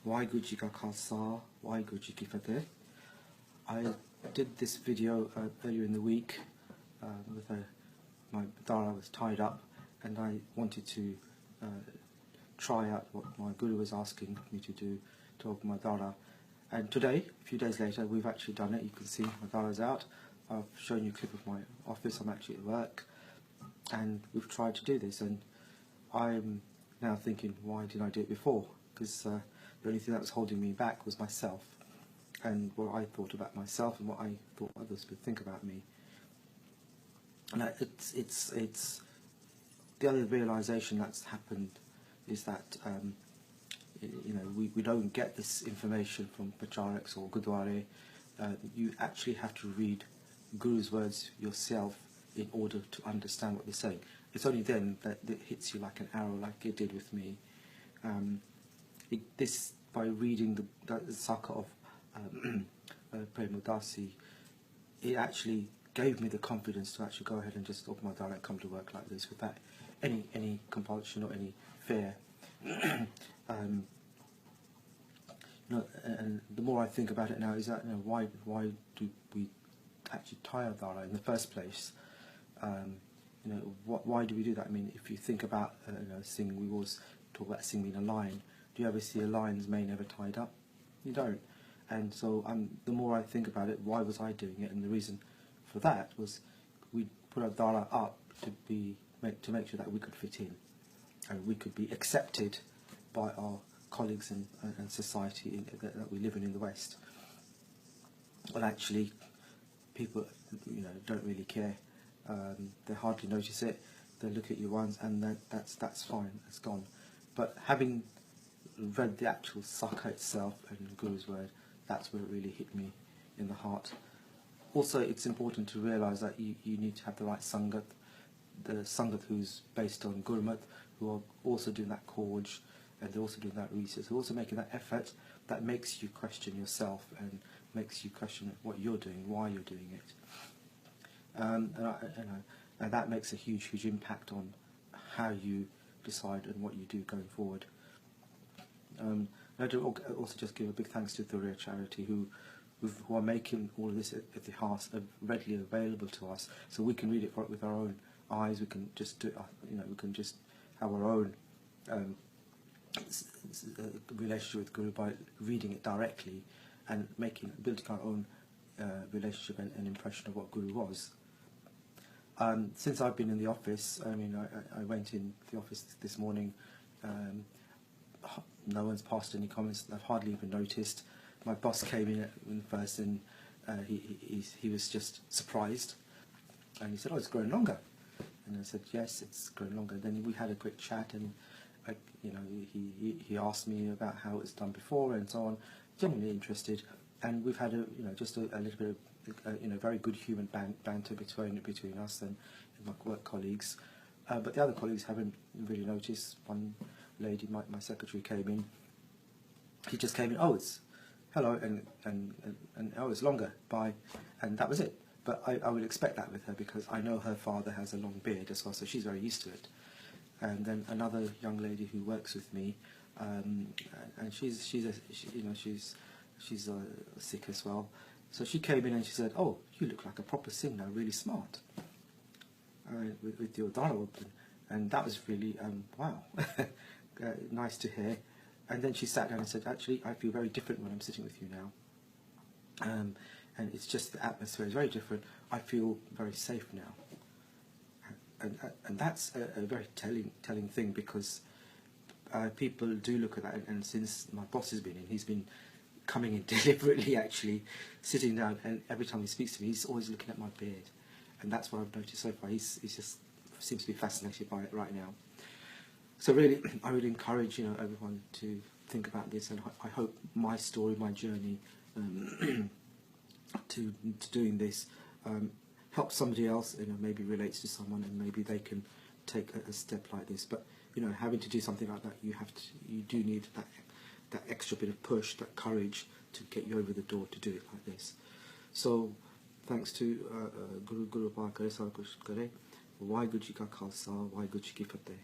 Waheguru Ji Ka Khalsa, Waheguru Ji Ki Fateh. I did this video earlier in the week with my Dara was tied up, and I wanted to try out what my Guru was asking me to do to open my Dara. And today, a few days later, we've actually done it. You can see my Dara's out. I've shown you a clip of my office. I'm actually at work, and we've tried to do this. And I'm now thinking, why didn't I do it before? Because the only thing that was holding me back was myself, and what I thought about myself and what I thought others would think about me. And it's the other realization that's happened is that we don't get this information from Pacharaks or Gurdwara. You actually have to read Guru's words yourself in order to understand what they're saying. It's only then that it hits you like an arrow, like it did with me. By reading the Saka of Prem Udasi, it actually gave me the confidence to actually go ahead and just open my Dara and come to work like this without any compulsion or any fear. And the more I think about it now, is that why do we actually tie our Dara in the first place? Why do we do that? I mean, if you think about Singh, we always talk about Singh being a lion. Do you ever see a lion's mane ever tied up? You don't. And so the more I think about it, why was I doing it? And the reason for that was we put our Dara up to make sure that we could fit in and we could be accepted by our colleagues and society that we live in the West. Well, actually, people don't really care. They hardly notice it. They look at you once, and that's fine. It's gone. But having read the actual Saka itself and the Guru's word, that's where it really hit me in the heart. Also, it's important to realise that you need to have the right Sangat, the Sangat who's based on Gurmat, who are also doing that Korj, and they're also doing that research. They're also making that effort that makes you question yourself and makes you question what you're doing, why you're doing it. And that makes a huge impact on how you decide and what you do going forward. I'd also just give a big thanks to Turiya charity who are making all of this ITHIHAAS readily available to us, so we can read it with our own eyes. We can just do, we can just have our own relationship with Guru by reading it directly and building our own relationship and impression of what Guru was. Since I've been in the office, I went in the office this morning. No one's passed any comments. I've hardly even noticed. My boss came in first, and he was just surprised, and he said, "Oh, it's growing longer." And I said, "Yes, it's growing longer." Then we had a quick chat, and he asked me about how it's done before and so on. Genuinely interested, and we've had just a little bit of very good human banter between us and my work colleagues. But the other colleagues haven't really noticed. One lady, my secretary, came in. He just came in. Oh, it's hello, and oh, it's longer. Bye, and that was it. But I would expect that with her because I know her father has a long beard as well, so she's very used to it. And then another young lady who works with me, and she's sick as well. So she came in and she said, "Oh, you look like a proper Singh now, really smart, with your Dara open." And that was really wow, nice to hear. And then she sat down and said, "Actually, I feel very different when I'm sitting with you now. And it's just the atmosphere is very different. I feel very safe now." And that's a very telling thing, because people do look at that. And since my boss has been in, he's been coming in deliberately, actually sitting down, and every time he speaks to me, he's always looking at my beard, and that's what I've noticed so far. He just seems to be fascinated by it right now. So really, I would encourage everyone to think about this, and I hope my story, my journey to doing this helps somebody else. Maybe relates to someone, and maybe they can take a step like this. But having to do something like that, you do need that extra bit of push, that courage to get you over the door to do it like this. So, thanks to Guru Pak Kare Sab Kuch Kare. Waheguru Ji Ka Khalsa, Waheguru Ji Ki Fateh.